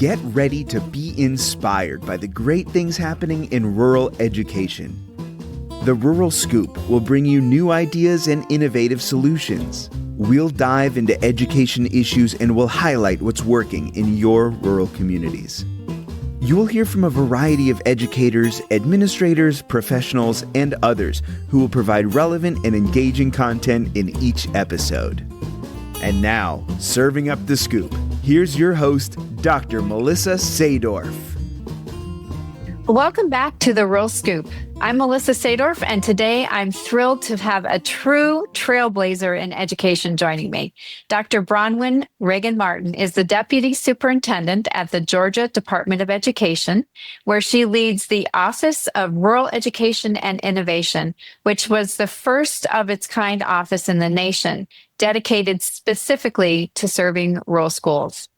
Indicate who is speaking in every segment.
Speaker 1: Get ready to be inspired by the great things happening in rural education. The Rural Scoop will bring you new ideas and innovative solutions. We'll dive into education issues and we'll highlight what's working in your rural communities. You'll hear from a variety of educators, administrators, professionals, and others who will provide relevant and engaging content in each episode. And now, serving up the scoop, here's your host, Dr. Melissa Sadorf.
Speaker 2: Welcome back to the Rural Scoop. I'm Melissa Sadorf, and today I'm thrilled to have a true trailblazer in education joining me. Dr. Bronwyn Ragan-Martin is the Deputy Superintendent at the Georgia Department of Education, where she leads the Office of Rural Education and Innovation, which was the first of its kind office in the nation, dedicated specifically to serving rural schools.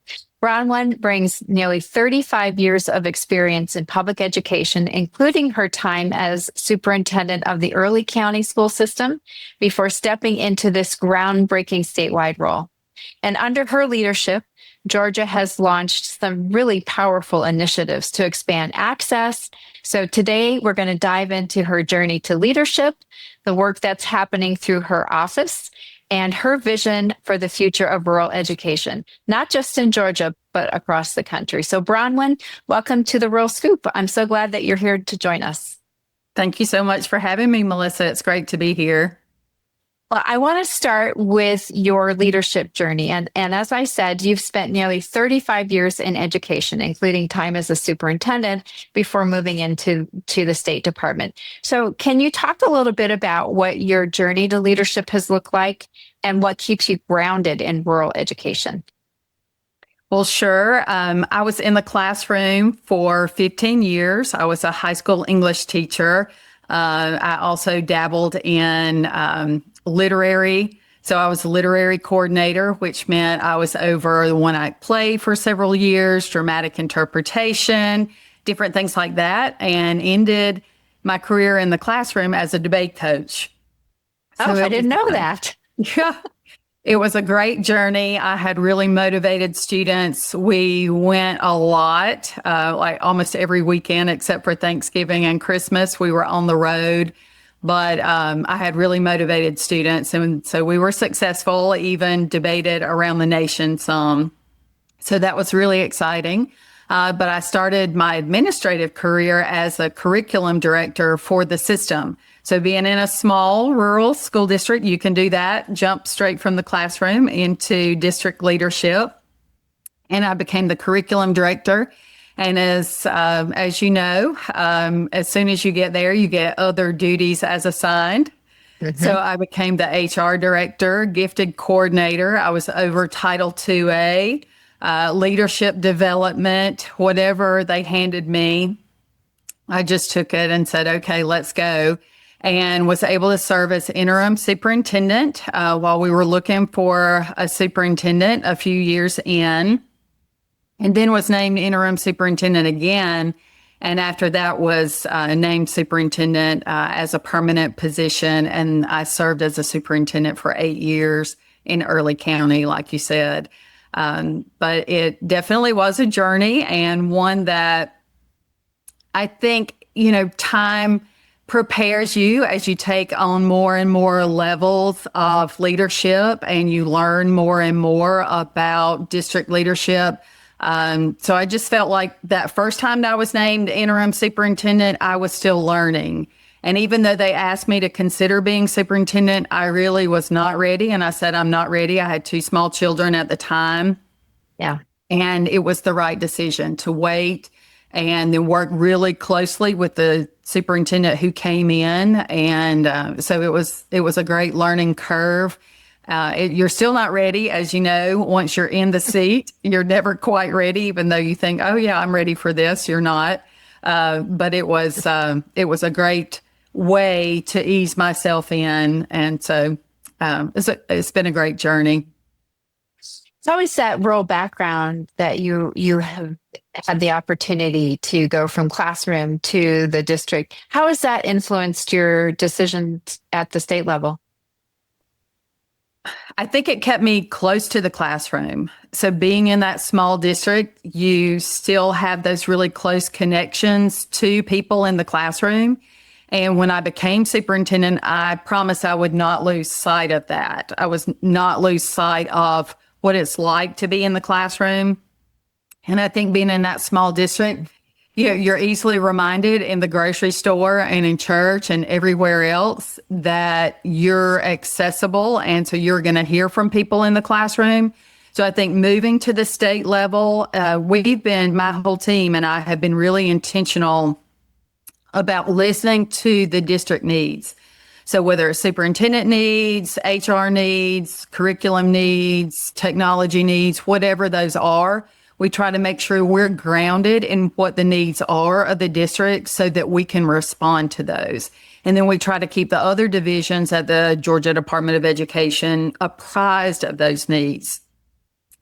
Speaker 2: Bronwyn brings nearly 35 years of experience in public education, including her time as superintendent of the Early County school system before stepping into this groundbreaking statewide role. And under her leadership, Georgia has launched some really powerful initiatives to expand access. So today we're going to dive into her journey to leadership, the work that's happening through her office, and her vision for the future of rural education, not just in Georgia, but across the country. So Bronwyn, welcome to the Rural Scoop. I'm so glad that you're here to join us.
Speaker 3: Thank you so much for having me, Melissa. It's great to be here.
Speaker 2: Well, I want to start with your leadership journey. And as I said, you've spent nearly 35 years in education, including time as a superintendent before moving into the State Department. So can you talk a little bit about what your journey to leadership has looked like and what keeps you grounded in rural education?
Speaker 3: Well, sure. I was in the classroom for 15 years. I was a high school English teacher. I also dabbled in literary. So I was a literary coordinator, which meant I was over the one-act play for several years, dramatic interpretation, different things like that, and ended my career in the classroom as a debate coach.
Speaker 2: So I didn't know that.
Speaker 3: Yeah. It was a great journey. I had really motivated students. We went a lot, like almost every weekend except for Thanksgiving and Christmas. We were on the road. But I had really motivated students, and so we were successful, even debated around the nation some. So that was really exciting. But I started my administrative career as a curriculum director for the system. So being in a small rural school district, you can do that, jump straight from the classroom into district leadership. And I became the curriculum director. And as you know, as soon as you get there, you get other duties as assigned. Mm-hmm. So I became the HR director, gifted coordinator. I was over Title IIA, leadership development, whatever they handed me. I just took it and said, okay, let's go. And was able to serve as interim superintendent while we were looking for a superintendent a few years in. And then was named interim superintendent again. And after that was named superintendent as a permanent position. And I served as a superintendent for 8 years in Early County, like you said. But it definitely was a journey, and one that I think, time prepares you as you take on more and more levels of leadership and you learn more and more about district leadership. So I just felt like that first time that I was named interim superintendent, I was still learning. And even though they asked me to consider being superintendent, I really was not ready. And I said, I'm not ready. I had 2 small children at the time.
Speaker 2: Yeah.
Speaker 3: And it was the right decision to wait and then work really closely with the superintendent who came in. And so it was a great learning curve. You're still not ready, as you know. Once you're in the seat, you're never quite ready, even though you think, oh yeah, I'm ready for this. You're not. But it was a great way to ease myself in. And so it's been a great journey.
Speaker 2: It's always that rural background that you have had the opportunity to go from classroom to the district. How has that influenced your decisions at the state level?
Speaker 3: I think it kept me close to the classroom. So being in that small district, you still have those really close connections to people in the classroom. And when I became superintendent, I promised I would not lose sight of that. I was not lose sight of what it's like to be in the classroom. And I think being in that small district, you're easily reminded in the grocery store and in church and everywhere else that you're accessible. And so you're going to hear from people in the classroom. So I think moving to the state level, my whole team and I have been really intentional about listening to the district needs. So whether it's superintendent needs, HR needs, curriculum needs, technology needs, whatever those are, we try to make sure we're grounded in what the needs are of the district so that we can respond to those. And then we try to keep the other divisions at the Georgia Department of Education apprised of those needs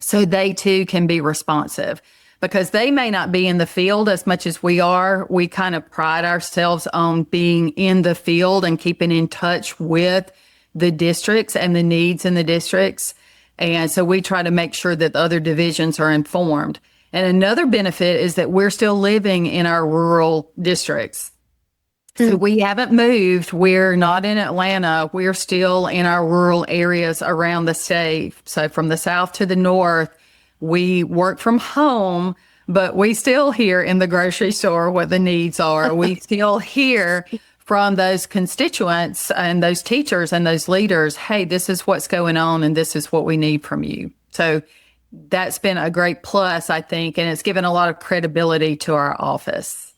Speaker 3: so they too can be responsive. Because they may not be in the field as much as we are. We kind of pride ourselves on being in the field and keeping in touch with the districts and the needs in the districts. And so we try to make sure that the other divisions are informed. And another benefit is that we're still living in our rural districts. So we haven't moved. We're not in Atlanta. We're still in our rural areas around the state. So from the south to the north, we work from home, but we still hear in the grocery store what the needs are. We still hear from those constituents and those teachers and those leaders, hey, this is what's going on and this is what we need from you. So that's been a great plus, I think, and it's given a lot of credibility to our office.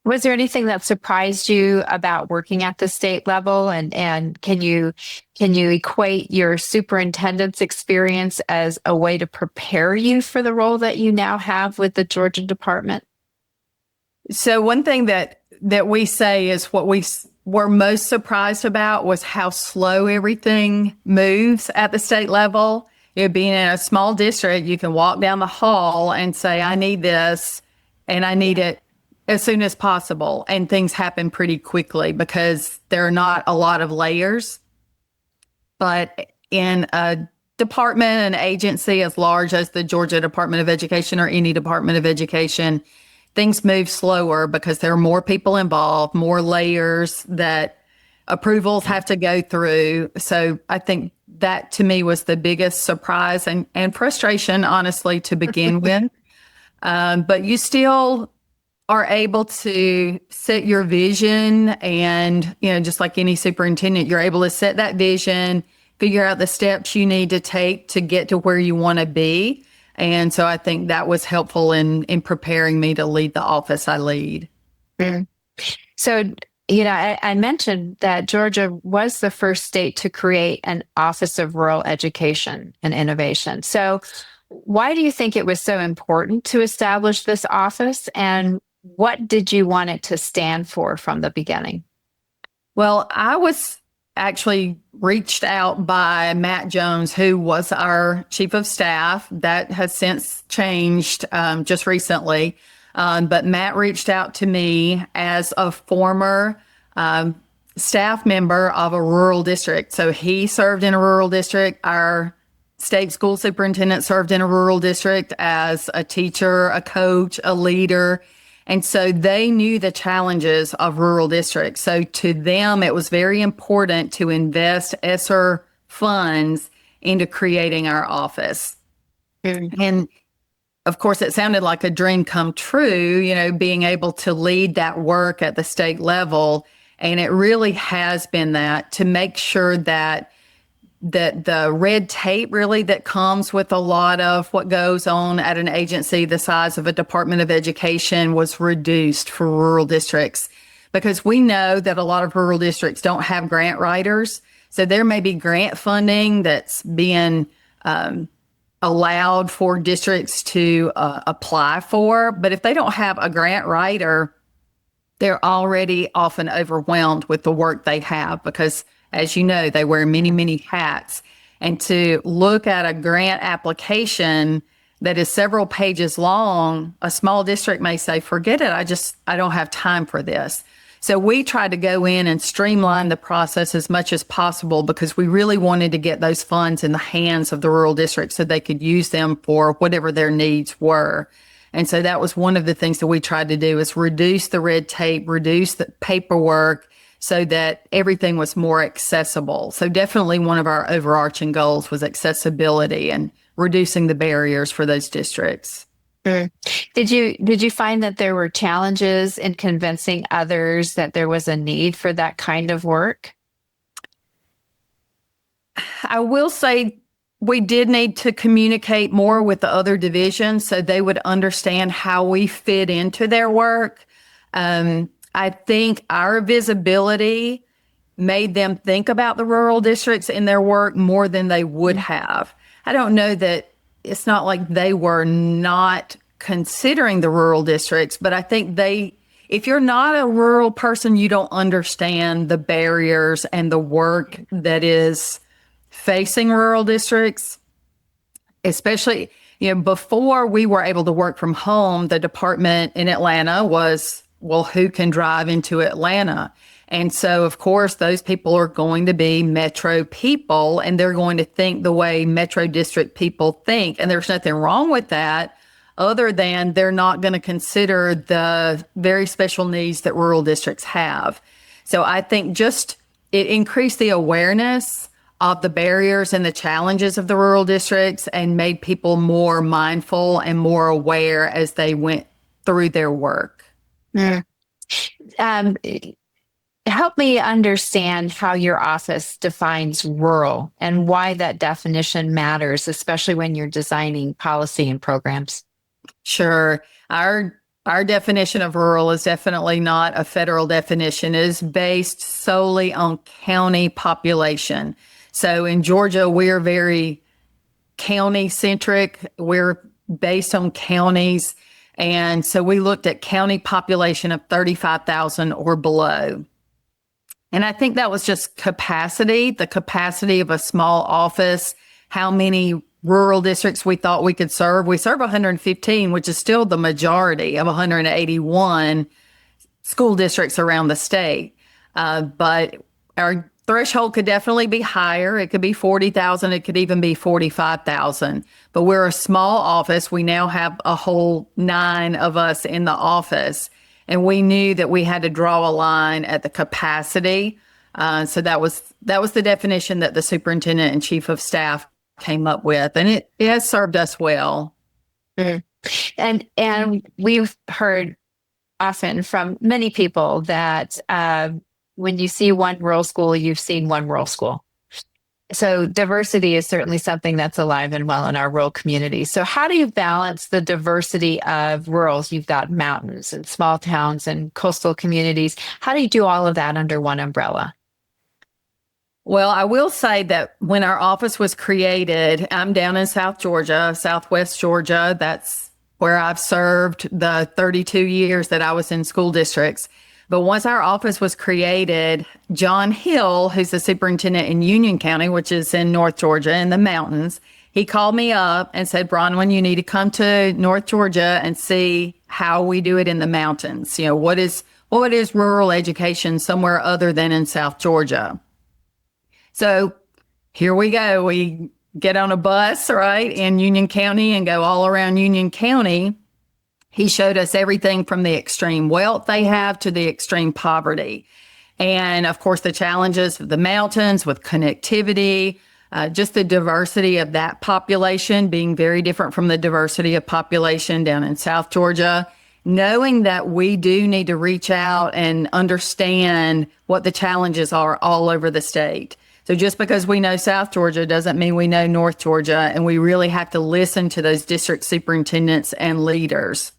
Speaker 2: Was there anything that surprised you about working at the state level? And can you equate your superintendent's experience as a way to prepare you for the role that you now have with the Georgia department?
Speaker 3: So one thing that we say is what we were most surprised about was how slow everything moves at the state level. Being in a small district, you can walk down the hall and say, I need this and I need it as soon as possible. And things happen pretty quickly because there are not a lot of layers. But in a department, an agency as large as the Georgia Department of Education or any Department of Education, things move slower because there are more people involved, more layers that approvals have to go through. So I think that to me was the biggest surprise and frustration, honestly, to begin with. But you still are able to set your vision and, just like any superintendent, you're able to set that vision, figure out the steps you need to take to get to where you want to be. And so I think that was helpful in preparing me to lead the office I lead.
Speaker 2: So, I mentioned that Georgia was the first state to create an Office of Rural Education and Innovation. So why do you think it was so important to establish this office, and what did you want it to stand for from the beginning?
Speaker 3: Well, I was actually reached out by Matt Jones, who was our chief of staff. That has since changed just recently. But Matt reached out to me as a former staff member of a rural district. So he served in a rural district. Our state school superintendent served in a rural district as a teacher, a coach, a leader. And so they knew the challenges of rural districts. So to them, it was very important to invest ESSER funds into creating our office. And of course, it sounded like a dream come true, being able to lead that work at the state level. And it really has been that, to make sure that the red tape really that comes with a lot of what goes on at an agency the size of a Department of Education was reduced for rural districts, because we know that a lot of rural districts don't have grant writers. So there may be grant funding that's being allowed for districts to apply for, but if they don't have a grant writer, they're already often overwhelmed with the work they have because, as you know, they wear many, many hats. And to look at a grant application that is several pages long, a small district may say, forget it, I don't have time for this. So we tried to go in and streamline the process as much as possible because we really wanted to get those funds in the hands of the rural districts so they could use them for whatever their needs were. And so that was one of the things that we tried to do is reduce the red tape, reduce the paperwork so that everything was more accessible. So definitely one of our overarching goals was accessibility and reducing the barriers for those districts.
Speaker 2: Mm. Did you find that there were challenges in convincing others that there was a need for that kind of work?
Speaker 3: I will say we did need to communicate more with the other divisions so they would understand how we fit into their work. I think our visibility made them think about the rural districts in their work more than they would have. I don't know that it's not like they were not considering the rural districts, but I think if you're not a rural person, you don't understand the barriers and the work that is facing rural districts, especially, before we were able to work from home, the department in Atlanta was, well, who can drive into Atlanta? And so, of course, those people are going to be metro people and they're going to think the way metro district people think. And there's nothing wrong with that other than they're not going to consider the very special needs that rural districts have. So I think just it increased the awareness of the barriers and the challenges of the rural districts and made people more mindful and more aware as they went through their work.
Speaker 2: Mm. Help me understand how your office defines rural and why that definition matters, especially when you're designing policy and programs.
Speaker 3: Sure. Our definition of rural is definitely not a federal definition. It is based solely on county population. So in Georgia, we're very county centric. We're based on counties. And so we looked at county population of 35,000 or below. And I think that was just capacity, the capacity of a small office, how many rural districts we thought we could serve. We serve 115, which is still the majority of 181 school districts around the state. But our threshold could definitely be higher. It could be 40,000. It could even be 45,000. But we're a small office. We now have a whole 9 of us in the office. And we knew that we had to draw a line at the capacity. So that was the definition that the superintendent and chief of staff came up with. And it has served us well.
Speaker 2: Mm. And we've heard often from many people that when you see one rural school, you've seen one rural school. So diversity is certainly something that's alive and well in our rural communities. So how do you balance the diversity of rurals? You've got mountains and small towns and coastal communities. How do you do all of that under one umbrella?
Speaker 3: Well, I will say that when our office was created, I'm down in South Georgia, Southwest Georgia. That's where I've served the 32 years that I was in school districts. But once our office was created, John Hill, who's the superintendent in Union County, which is in North Georgia in the mountains, he called me up and said, Bronwyn, you need to come to North Georgia and see how we do it in the mountains. What is rural education somewhere other than in South Georgia? So here we go. We get on a bus, right, in Union County and go all around Union County. He showed us everything from the extreme wealth they have to the extreme poverty. And of course, the challenges of the mountains with connectivity, just the diversity of that population being very different from the diversity of population down in South Georgia. Knowing that we do need to reach out and understand what the challenges are all over the state. So just because we know South Georgia doesn't mean we know North Georgia, and we really have to listen to those district superintendents and leaders.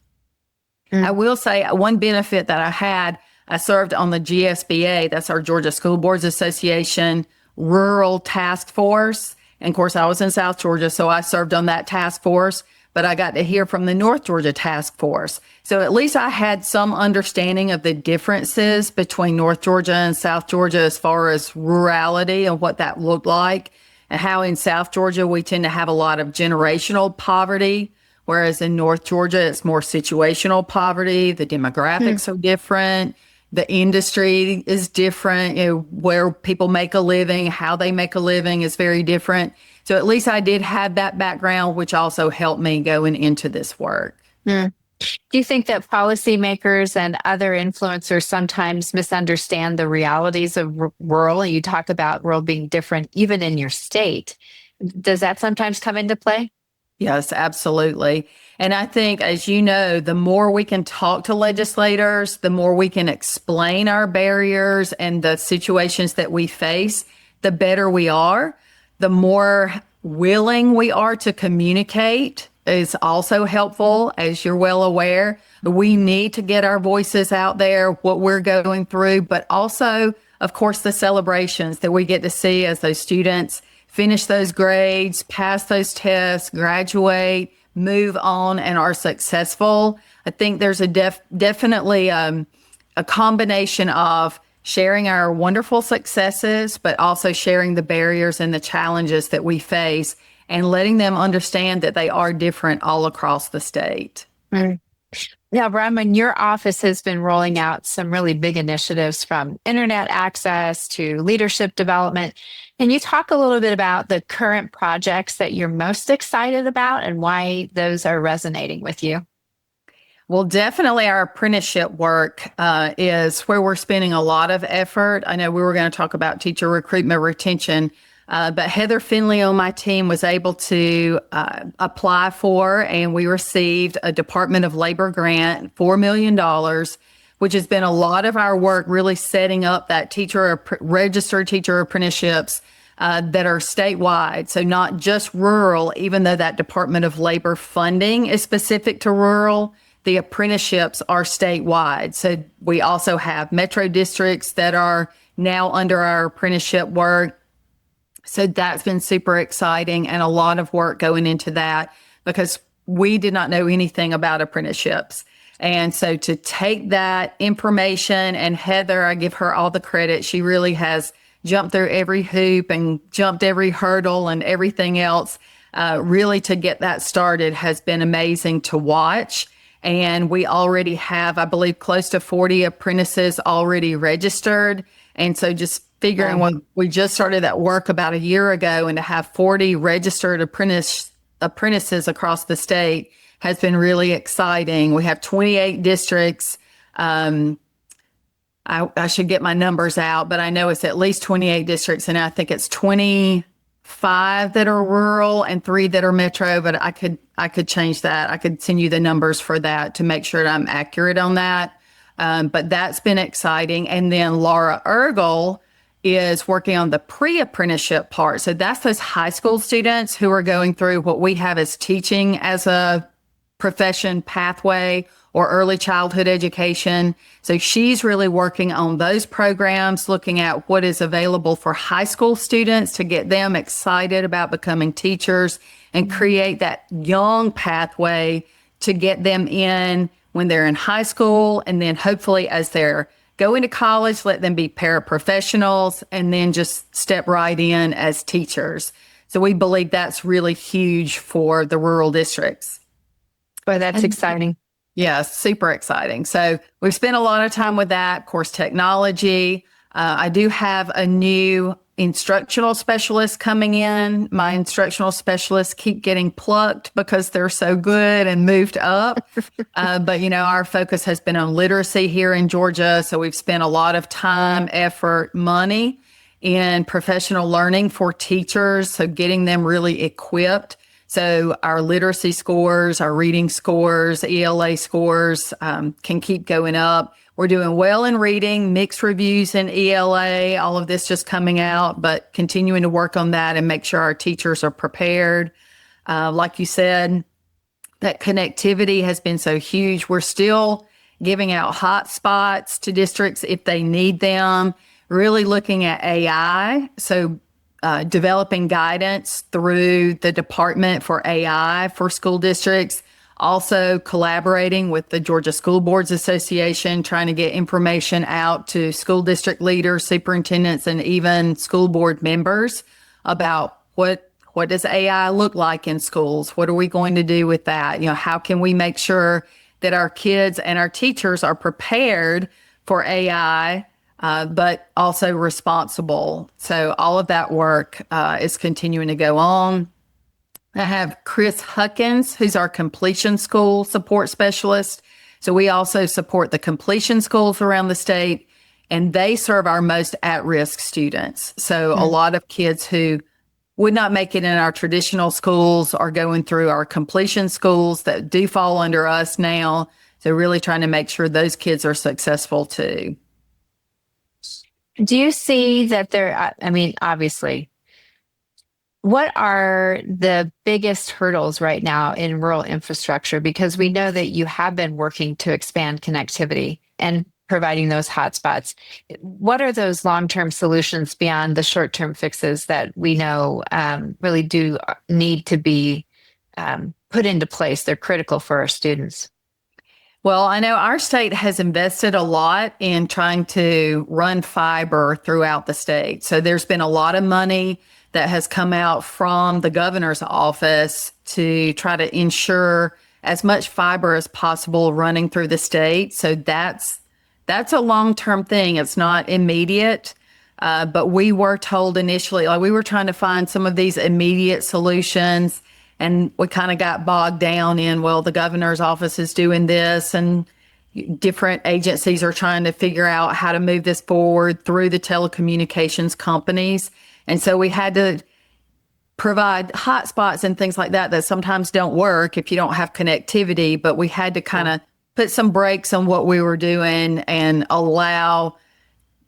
Speaker 3: I will say one benefit that I had, I served on the GSBA, that's our Georgia School Boards Association Rural Task Force. And of course, I was in South Georgia, so I served on that task force, but I got to hear from the North Georgia Task Force. So at least I had some understanding of the differences between North Georgia and South Georgia as far as rurality and what that looked like, and how in South Georgia we tend to have a lot of generational poverty, whereas in North Georgia it's more situational poverty. The demographics are different. The industry is different, where people make a living, how they make a living is very different. So at least I did have that background, which also helped me going into this work.
Speaker 2: Mm. Do you think that policymakers and other influencers sometimes misunderstand the realities of rural? You talk about rural being different even in your state. Does that sometimes come into play?
Speaker 3: Yes, absolutely. And I think, as you know, the more we can talk to legislators, the more we can explain our barriers and the situations that we face, the better we are. The more willing we are to communicate is also helpful, as you're well aware. We need to get our voices out there, what we're going through, but also, of course, the celebrations that we get to see as those students finish those grades, pass those tests, graduate, move on, and are successful. I think there's definitely a combination of sharing our wonderful successes, but also sharing the barriers and the challenges that we face and letting them understand that they are different all across the state.
Speaker 2: Mm. Now, Bronwyn, your office has been rolling out some really big initiatives from internet access to leadership development. Can you talk a little bit about the current projects that you're most excited about and why those are resonating with you?
Speaker 3: Well, definitely our apprenticeship work is where we're spending a lot of effort. I know we were going to talk about teacher recruitment retention, but Heather Finley on my team was able to apply for, and we received a Department of Labor grant, $4 million, which has been a lot of our work really setting up that registered teacher apprenticeships that are statewide. So not just rural, even though that Department of Labor funding is specific to rural, the apprenticeships are statewide. So we also have metro districts that are now under our apprenticeship work. So that's been super exciting, and a lot of work going into that because we did not know anything about apprenticeships. And so to take that information, and Heather, I give her all the credit. She really has jumped through every hoop and jumped every hurdle and everything else. Really to get that started has been amazing to watch. And we already have, I believe, close to 40 apprentices already registered. And so just figuring when we just started that work about a year ago, and to have 40 registered apprentices across the state has been really exciting. We have 28 districts. I should get my numbers out, but I know it's at least 28 districts, and I think it's 25 that are rural and 3 that are metro, but I could change that. I could send you the numbers for that to make sure that I'm accurate on that. But that's been exciting. And then Laura Ergel is working on the pre-apprenticeship part. So that's those high school students who are going through what we have as teaching as a profession pathway or early childhood education. So she's really working on those programs, looking at what is available for high school students to get them excited about becoming teachers and create that young pathway to get them in when they're in high school. And then hopefully as they're going to college, let them be paraprofessionals and then just step right in as teachers. So we believe that's really huge for the rural districts.
Speaker 2: Boy, that's exciting.
Speaker 3: Yes, super exciting. So we've spent a lot of time with that. Of course, technology. I do have a new instructional specialist coming in. My instructional specialists keep getting plucked because they're so good and moved up. But, our focus has been on literacy here in Georgia. So we've spent a lot of time, effort, money in professional learning for teachers. So getting them really equipped. So our literacy scores, our reading scores, ELA scores can keep going up. We're doing well in reading, mixed reviews in ELA, all of this just coming out, but continuing to work on that and make sure our teachers are prepared. Like you said, that connectivity has been so huge. We're still giving out hotspots to districts if they need them, really looking at AI. So developing guidance through the Department for AI for school districts, also collaborating with the Georgia School Boards Association, trying to get information out to school district leaders, superintendents, and even school board members about what does AI look like in schools? What are we going to do with that? How can we make sure that our kids and our teachers are prepared for AI, but also responsible. So all of that work is continuing to go on. I have Chris Huckins, who's our completion school support specialist. So we also support the completion schools around the state, and they serve our most at-risk students. So a lot of kids who would not make it in our traditional schools are going through our completion schools that do fall under us now. So really trying to make sure those kids are successful too.
Speaker 2: Do you see that obviously, what are the biggest hurdles right now in rural infrastructure? Because we know that you have been working to expand connectivity and providing those hotspots. What are those long-term solutions beyond the short-term fixes that we know really do need to be put into place? They're critical for our students.
Speaker 3: Well, I know our state has invested a lot in trying to run fiber throughout the state. So there's been a lot of money that has come out from the governor's office to try to ensure as much fiber as possible running through the state. So that's a long-term thing. It's not immediate, but we were told initially, we were trying to find some of these immediate solutions, and we kind of got bogged down in, the governor's office is doing this, and different agencies are trying to figure out how to move this forward through the telecommunications companies. And so we had to provide hotspots and things like that sometimes don't work if you don't have connectivity, but we had to kind of put some brakes on what we were doing and allow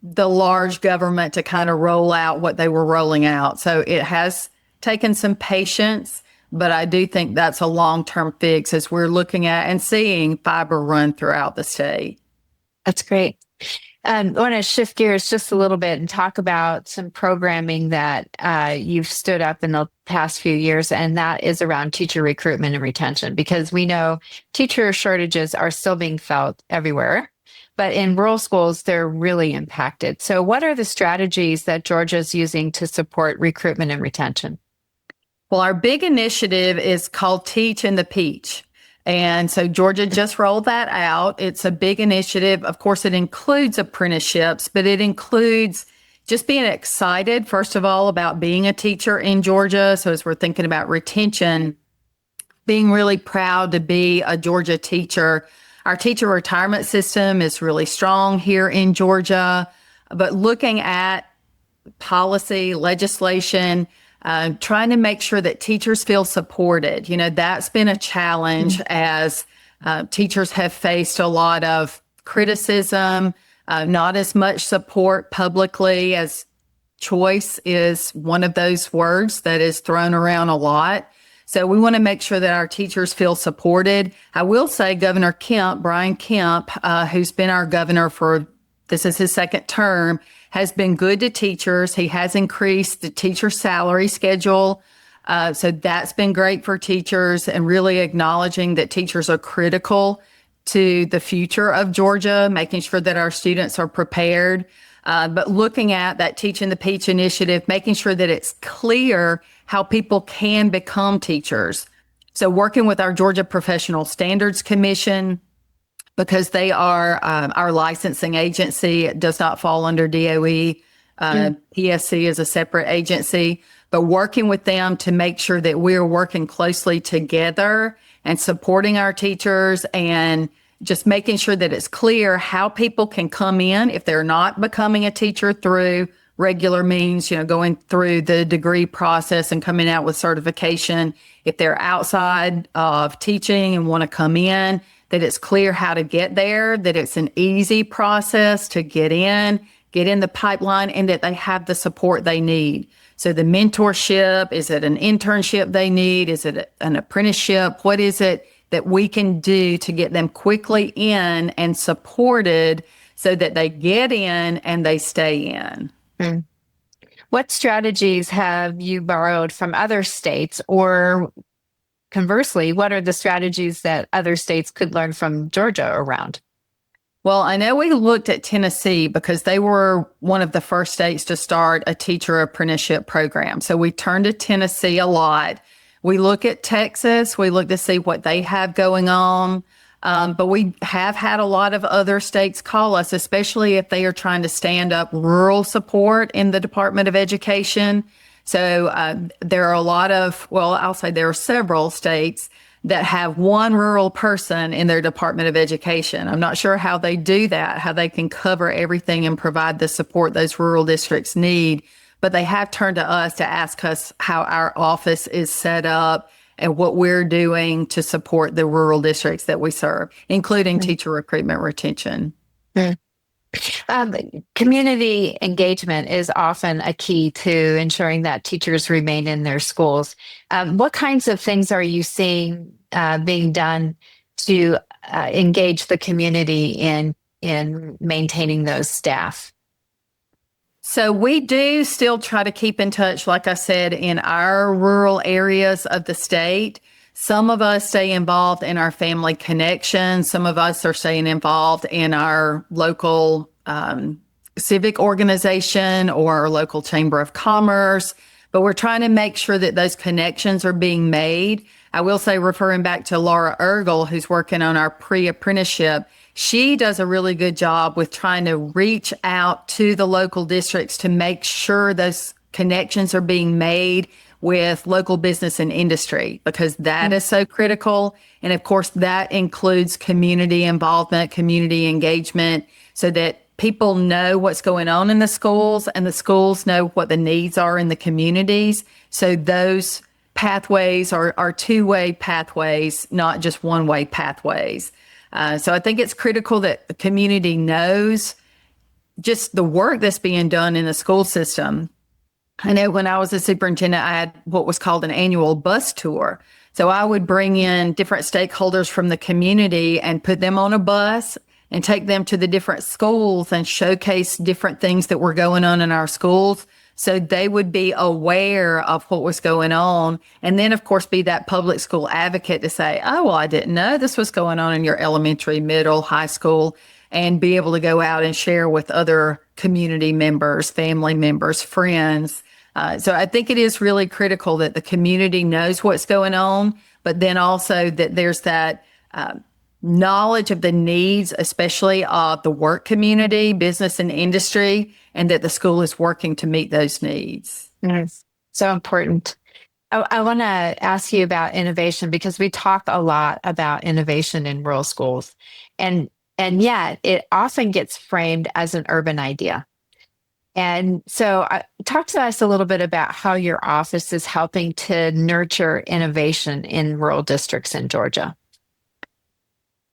Speaker 3: the large government to kind of roll out what they were rolling out. So it has taken some patience, but I do think that's a long-term fix as we're looking at and seeing fiber run throughout the state.
Speaker 2: That's great. I want to shift gears just a little bit and talk about some programming that you've stood up in the past few years, and that is around teacher recruitment and retention, because we know teacher shortages are still being felt everywhere, but in rural schools, they're really impacted. So what are the strategies that Georgia's using to support recruitment and retention?
Speaker 3: Well, our big initiative is called Teach in the Peach. And so Georgia just rolled that out. It's a big initiative. Of course, it includes apprenticeships, but it includes just being excited, first of all, about being a teacher in Georgia. So as we're thinking about retention, being really proud to be a Georgia teacher. Our teacher retirement system is really strong here in Georgia, but looking at policy, legislation, trying to make sure that teachers feel supported. That's been a challenge as teachers have faced a lot of criticism, not as much support publicly, as choice is one of those words that is thrown around a lot. So we want to make sure that our teachers feel supported. I will say Governor Kemp, Brian Kemp, who's been our governor this is his second term, has been good to teachers. He has increased the teacher salary schedule. So that's been great for teachers, and really acknowledging that teachers are critical to the future of Georgia, making sure that our students are prepared. But looking at that Teach in the Peach initiative, making sure that it's clear how people can become teachers. So working with our Georgia Professional Standards Commission, because they are our licensing agency. It does not fall under DOE. PSC is a separate agency, but working with them to make sure that we're working closely together and supporting our teachers, and just making sure that it's clear how people can come in if they're not becoming a teacher through regular means, going through the degree process and coming out with certification. If they're outside of teaching and want to come in, that it's clear how to get there, that it's an easy process to get in the pipeline, and that they have the support they need. So the mentorship, is it an internship they need? Is it an apprenticeship? What is it that we can do to get them quickly in and supported so that they get in and they stay in?
Speaker 2: What strategies have you borrowed from other states, or conversely, what are the strategies that other states could learn from Georgia around?
Speaker 3: Well, I know we looked at Tennessee because they were one of the first states to start a teacher apprenticeship program. So we turned to Tennessee a lot. We look at Texas. We look to see what they have going on. But we have had a lot of other states call us, especially if they are trying to stand up rural support in the Department of Education. So there are a lot of, well, I'll say there are several states that have one rural person in their Department of Education. I'm not sure how they do that, how they can cover everything and provide the support those rural districts need. But they have turned to us to ask us how our office is set up and what we're doing to support the rural districts that we serve, including teacher recruitment retention.
Speaker 2: Community engagement is often a key to ensuring that teachers remain in their schools. What kinds of things are you seeing being done to engage the community in maintaining those staff?
Speaker 3: So we do still try to keep in touch, like I said, in our rural areas of the state. Some of us stay involved in our family connections. Some of us are staying involved in our local civic organization or our local chamber of commerce. But we're trying to make sure that those connections are being made. I will say, referring back to Laura Ergel, who's working on our pre-apprenticeship, she does a really good job with trying to reach out to the local districts to make sure those connections are being made with local business and industry, because that is so critical. And of course, that includes community involvement, community engagement, so that people know what's going on in the schools and the schools know what the needs are in the communities. So those pathways are two-way pathways, not just one-way pathways. So I think it's critical that the community knows just the work that's being done in the school system. I know when I was a superintendent, I had what was called an annual bus tour. So I would bring in different stakeholders from the community and put them on a bus and take them to the different schools and showcase different things that were going on in our schools, so they would be aware of what was going on. And then, of course, be that public school advocate to say, oh, well, I didn't know this was going on in your elementary, middle, high school, and be able to go out and share with other community members, family members, friends. So I think it is really critical that the community knows what's going on, but then also that there's that knowledge of the needs, especially of the work community, business and industry, and that the school is working to meet those needs.
Speaker 2: So important. I want to ask you about innovation, because we talk a lot about innovation in rural schools, and yet it often gets framed as an urban idea. And so talk to us a little bit about how your office is helping to nurture innovation in rural districts in Georgia.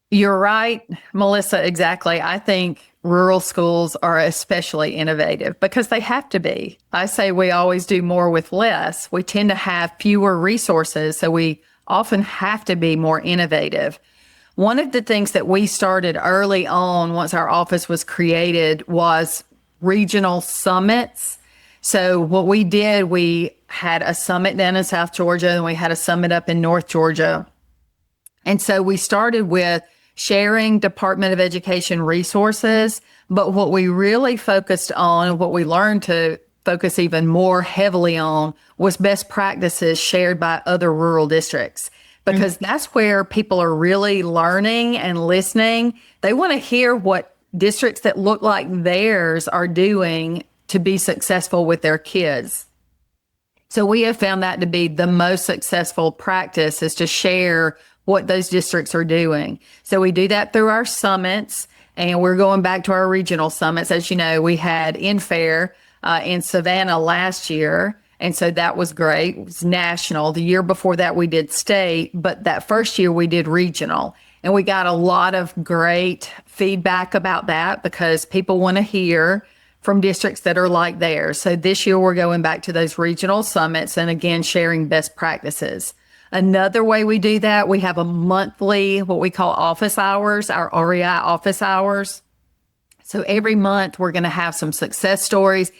Speaker 3: You're right, Melissa, exactly. I think rural schools are especially innovative because they have to be. I say we always do more with less. We tend to have fewer resources, so we often have to be more innovative. One of the things that we started early on, once our office was created, was regional summits. So what we did, we had a summit down in South Georgia, and we had a summit up in North Georgia. And so we started with sharing Department of Education resources, but what we really focused on, what we learned to focus even more heavily on, was best practices shared by other rural districts, because that's where people are really learning and listening. They want to hear what districts that look like theirs are doing to be successful with their kids. So we have found that to be the most successful practice, is to share what those districts are doing. So we do that through our summits, and we're going back to our regional summits. As you know, we had InFair in Savannah last year, and so that was great. It was national. The year before that, we did state, but that first year we did regional. And we got a lot of great feedback about that, because people want to hear from districts that are like theirs. So this year we're going back to those regional summits and again sharing best practices. Another way we do that, we have a monthly, what we call office hours, our REI office hours. So every month we're going to have some success stories.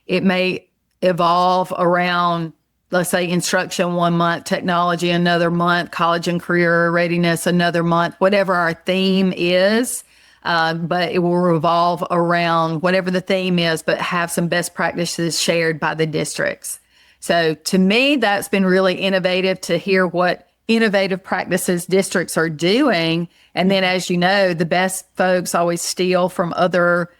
Speaker 3: It may evolve around, let's say, instruction one month, technology another month, college and career readiness another month, whatever our theme is. But it will revolve around whatever the theme is, but have some best practices shared by the districts. So to me, that's been really innovative to hear what innovative practices districts are doing. And then, as you know, the best folks always steal from other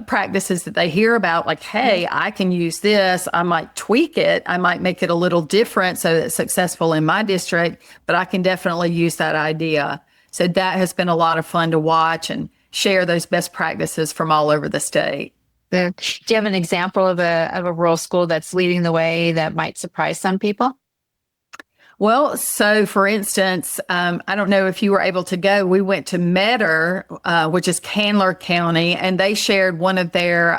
Speaker 3: practices that they hear about, like, hey, I can use this. I might tweak it. I might make it a little different so that it's successful in my district, but I can definitely use that idea. So that has been a lot of fun to watch and share those best practices from all over the state.
Speaker 2: Do you have an example of a rural school that's leading the way that might surprise some people?
Speaker 3: Well, so for instance, I don't know if you were able to go. We went to Metter, which is Candler County, and they shared one of their,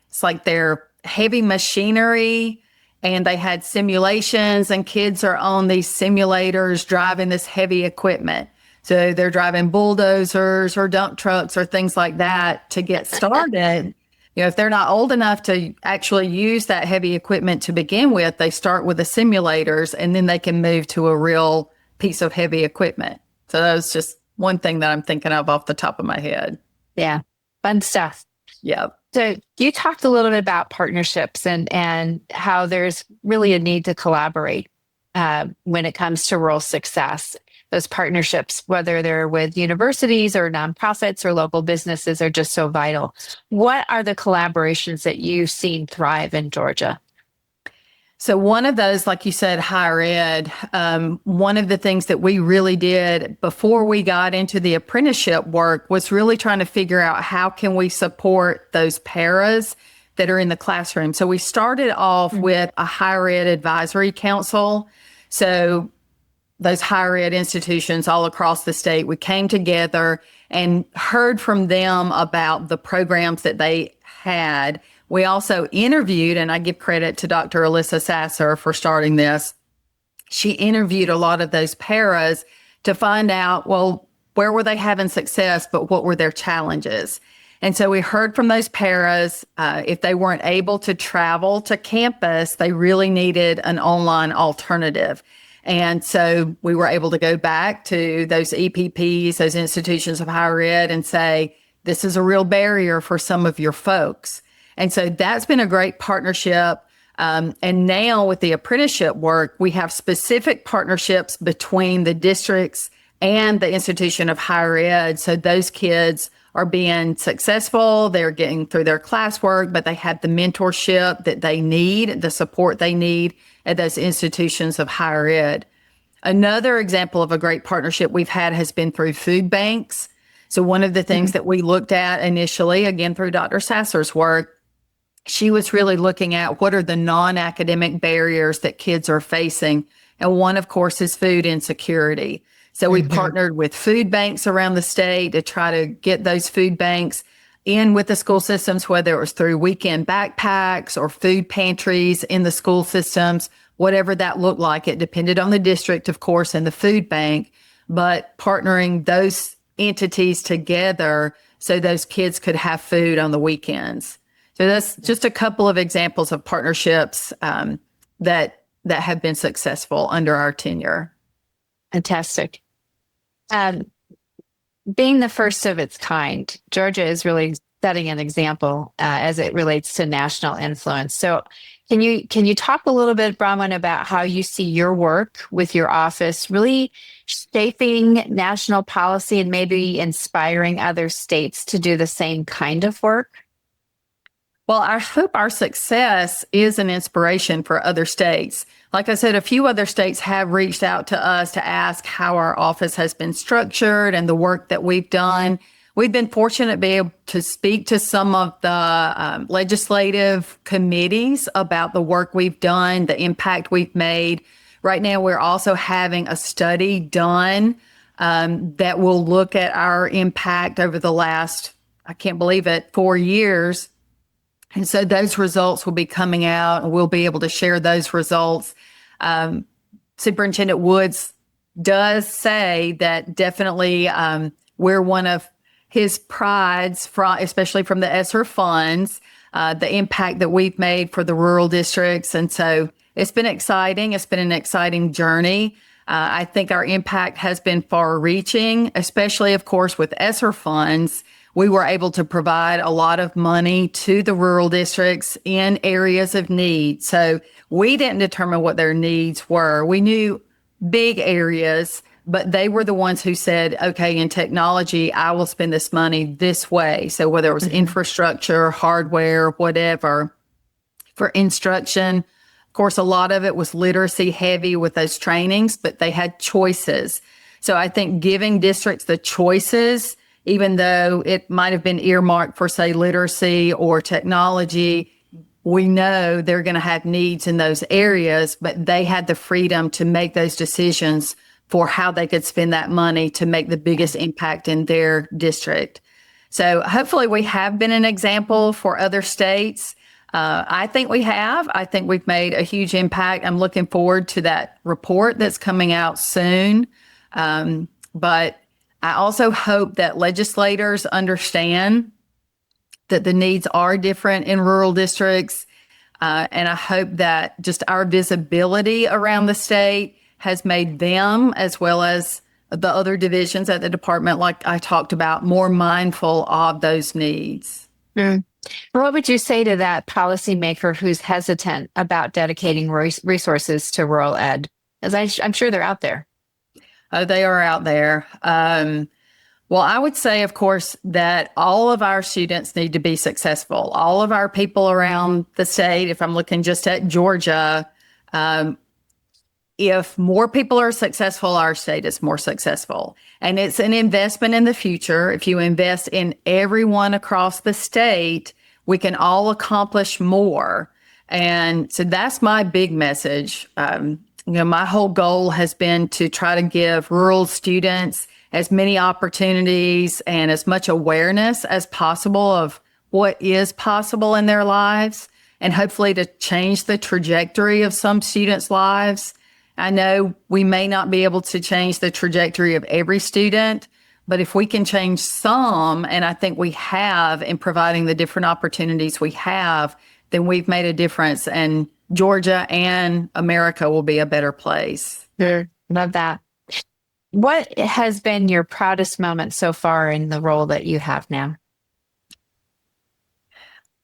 Speaker 3: it's like their heavy machinery, and they had simulations, and kids are on these simulators driving this heavy equipment. So they're driving bulldozers or dump trucks or things like that to get started. If they're not old enough to actually use that heavy equipment to begin with, they start with the simulators and then they can move to a real piece of heavy equipment. So that was just one thing that I'm thinking of off the top of my head.
Speaker 2: Yeah. Fun stuff.
Speaker 3: Yeah.
Speaker 2: So you talked a little bit about partnerships and how there's really a need to collaborate when it comes to rural success. Those partnerships, whether they're with universities or nonprofits or local businesses, are just so vital. What are the collaborations that you've seen thrive in Georgia?
Speaker 3: So one of those, like you said, higher ed, one of the things that we really did before we got into the apprenticeship work was really trying to figure out how can we support those paras that are in the classroom. So we started off with a higher ed advisory council. So those higher ed institutions all across the state, we came together and heard from them about the programs that they had. We also interviewed, and I give credit to Dr. Alyssa Sasser for starting this. She interviewed a lot of those paras to find out, well, where were they having success, but what were their challenges? And so we heard from those paras, if they weren't able to travel to campus, they really needed an online alternative. And so we were able to go back to those EPPs, those institutions of higher ed, and say, this is a real barrier for some of your folks. And so that's been a great partnership. And now with the apprenticeship work, we have specific partnerships between the districts and the institution of higher ed. So those kids are being successful. They're getting through their classwork, but they have the mentorship that they need, the support they need at those institutions of higher ed. Another example of a great partnership we've had has been through food banks. So one of the things that we looked at initially, again, through Dr. Sasser's work, she was really looking at what are the non-academic barriers that kids are facing. And one, of course, is food insecurity. So we partnered with food banks around the state to try to get those food banks in with the school systems, whether it was through weekend backpacks or food pantries in the school systems, whatever that looked like. It depended on the district, of course, and the food bank, but partnering those entities together so those kids could have food on the weekends. So that's just a couple of examples of partnerships that have been successful under our tenure.
Speaker 2: Fantastic. Being the first of its kind, Georgia is really setting an example as it relates to national influence. So can you talk a little bit, Bronwyn, about how you see your work with your office really shaping national policy and maybe inspiring other states to do the same kind of work?
Speaker 3: Well, I hope our success is an inspiration for other states. Like I said, a few other states have reached out to us to ask how our office has been structured and the work that we've done. We've been fortunate to be able to speak to some of the legislative committees about the work we've done, the impact we've made. Right now, we're also having a study done that will look at our impact over the last, I can't believe it, 4 years. And so those results will be coming out and we'll be able to share those results. Superintendent Woods does say that definitely we're one of his prides, especially from the ESSER funds, the impact that we've made for the rural districts. And so it's been exciting. It's been an exciting journey. I think our impact has been far reaching, especially, of course, with ESSER funds. We were able to provide a lot of money to the rural districts in areas of need. So we didn't determine what their needs were. We knew big areas, but they were the ones who said, okay, in technology, I will spend this money this way. So whether it was infrastructure, hardware, whatever, for instruction, of course, a lot of it was literacy heavy with those trainings, but they had choices. So I think giving districts the choices, even though it might have been earmarked for, say, literacy or technology, we know they're going to have needs in those areas, but they had the freedom to make those decisions for how they could spend that money to make the biggest impact in their district. So hopefully we have been an example for other states. I think we have. I think we've made a huge impact. I'm looking forward to that report that's coming out soon. But I also hope that legislators understand that the needs are different in rural districts. And I hope that just our visibility around the state has made them, as well as the other divisions at the department, like I talked about, more mindful of those needs.
Speaker 2: What would you say to that policymaker who's hesitant about dedicating resources to rural ed? As I'm sure they're out there.
Speaker 3: Oh, they are out there. Well, I would say, of course, that all of our students need to be successful. All of our people around the state, if I'm looking just at Georgia, if more people are successful, our state is more successful. And it's an investment in the future. If you invest in everyone across the state, we can all accomplish more. And so that's my big message. My whole goal has been to try to give rural students as many opportunities and as much awareness as possible of what is possible in their lives, and hopefully to change the trajectory of some students' lives. I know we may not be able to change the trajectory of every student, but if we can change some, and I think we have in providing the different opportunities we have, then we've made a difference, and Georgia and America will be a better place.
Speaker 2: Sure. Love that. What has been your proudest moment so far in the role that you have now?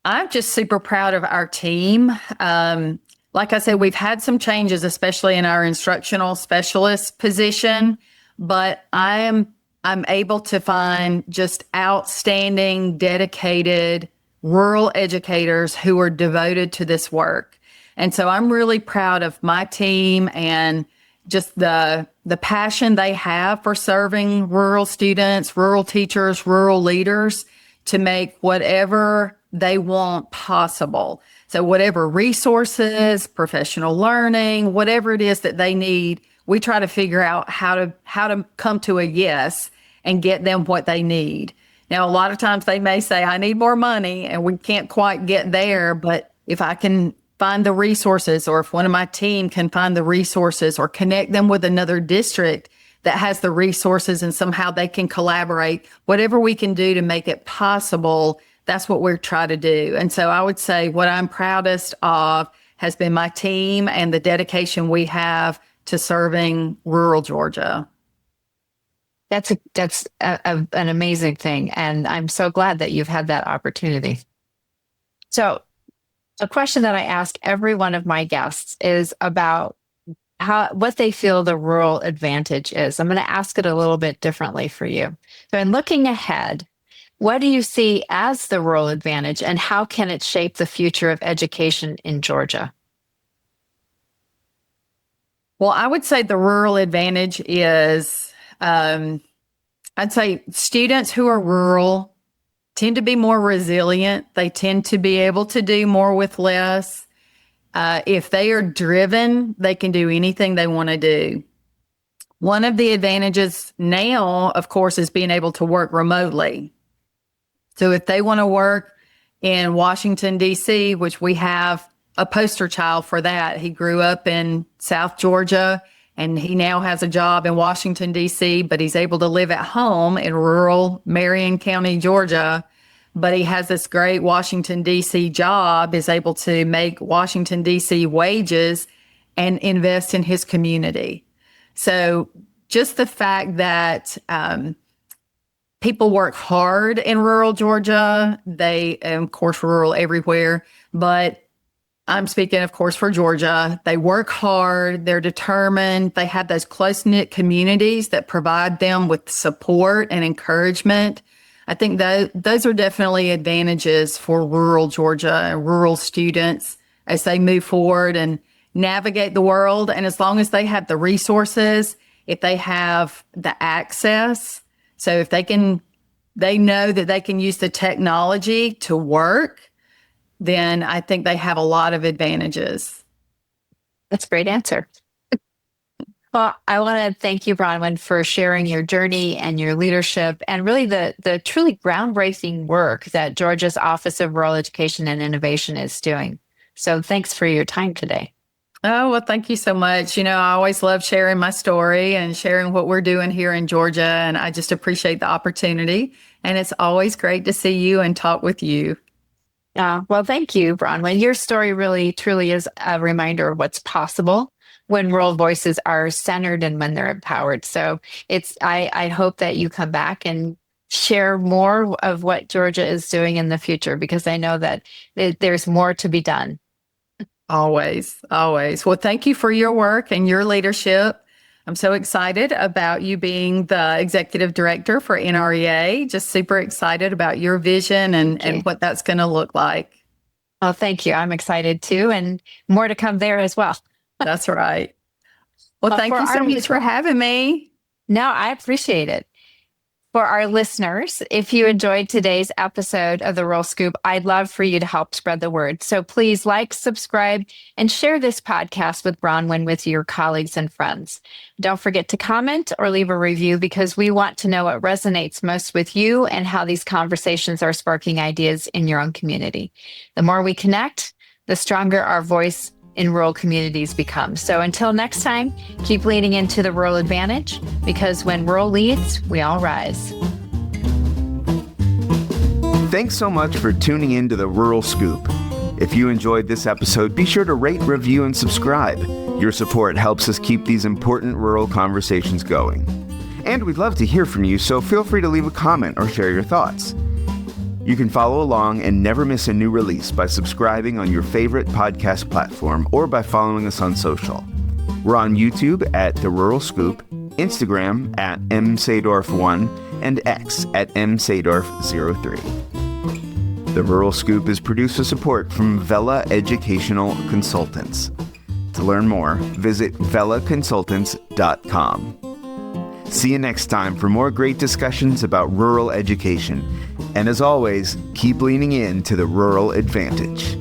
Speaker 3: I'm just super proud of our team. Like I said, we've had some changes, especially in our instructional specialist position, but I'm able to find just outstanding, dedicated rural educators who are devoted to this work. And so I'm really proud of my team and just the passion they have for serving rural students, rural teachers, rural leaders to make whatever they want possible. So whatever resources, professional learning, whatever it is that they need, we try to figure out how to come to a yes and get them what they need. Now, a lot of times they may say, I need more money, and we can't quite get there. But if I can find the resources, or if one of my team can find the resources or connect them with another district that has the resources and somehow they can collaborate, whatever we can do to make it possible, that's what we're trying to do. And so I would say what I'm proudest of has been my team and the dedication we have to serving rural Georgia.
Speaker 2: That's an amazing thing. And I'm so glad that you've had that opportunity. So a question that I ask every one of my guests is about what they feel the rural advantage is. I'm going to ask it a little bit differently for you. So in looking ahead, what do you see as the rural advantage, and how can it shape the future of education in Georgia?
Speaker 3: Well, I would say the rural advantage is, I'd say students who are rural tend to be more resilient. They tend to be able to do more with less. If they are driven, they can do anything they want to do. One of the advantages now, of course, is being able to work remotely. So if they want to work in Washington, D.C., which we have a poster child for that. He grew up in South Georgia, and he now has a job in Washington, D.C., but he's able to live at home in rural Marion County, Georgia. But he has this great Washington, D.C. job, is able to make Washington, D.C. wages and invest in his community. So just the fact that people work hard in rural Georgia, of course, rural everywhere, but I'm speaking, of course, for Georgia. They work hard. They're determined. They have those close-knit communities that provide them with support and encouragement. I think those are definitely advantages for rural Georgia and rural students as they move forward and navigate the world. And as long as they have the resources, if they have the access, so if they know that they can use the technology to work, then I think they have a lot of advantages.
Speaker 2: That's a great answer. Well, I want to thank you, Bronwyn, for sharing your journey and your leadership and really the truly groundbreaking work that Georgia's Office of Rural Education and Innovation is doing. So thanks for your time today.
Speaker 3: Oh, well, thank you so much. I always love sharing my story and sharing what we're doing here in Georgia, and I just appreciate the opportunity. And it's always great to see you and talk with you.
Speaker 2: Well, thank you, Bronwyn. Your story really, truly is a reminder of what's possible when rural voices are centered and when they're empowered. So I hope that you come back and share more of what Georgia is doing in the future, because I know that there's more to be done.
Speaker 3: Always, always. Well, thank you for your work and your leadership. I'm so excited about you being the executive director for NREA. Just super excited about your vision and what that's going to look like.
Speaker 2: Oh, thank you. I'm excited too. And more to come there as well.
Speaker 3: That's right. Well, thank you so much for having me.
Speaker 2: No, I appreciate it. For our listeners, if you enjoyed today's episode of The Rural Scoop, I'd love for you to help spread the word. So please like, subscribe, and share this podcast with Bronwyn with your colleagues and friends. Don't forget to comment or leave a review, because we want to know what resonates most with you and how these conversations are sparking ideas in your own community. The more we connect, the stronger our voice in rural communities become. So until next time, keep leaning into the rural advantage, because when rural leads, we all rise.
Speaker 1: Thanks so much for tuning in to the Rural Scoop. If you enjoyed this episode, be sure to rate, review, and subscribe. Your support helps us keep these important rural conversations going. And we'd love to hear from you, so feel free to leave a comment or share your thoughts. You can follow along and never miss a new release by subscribing on your favorite podcast platform or by following us on social. We're on YouTube at The Rural Scoop, Instagram at msadorf1, and X at msadorf03. The Rural Scoop is produced with support from Vela Educational Consultants. To learn more, visit velaconsultants.com. See you next time for more great discussions about rural education. And as always, keep leaning in to the rural advantage.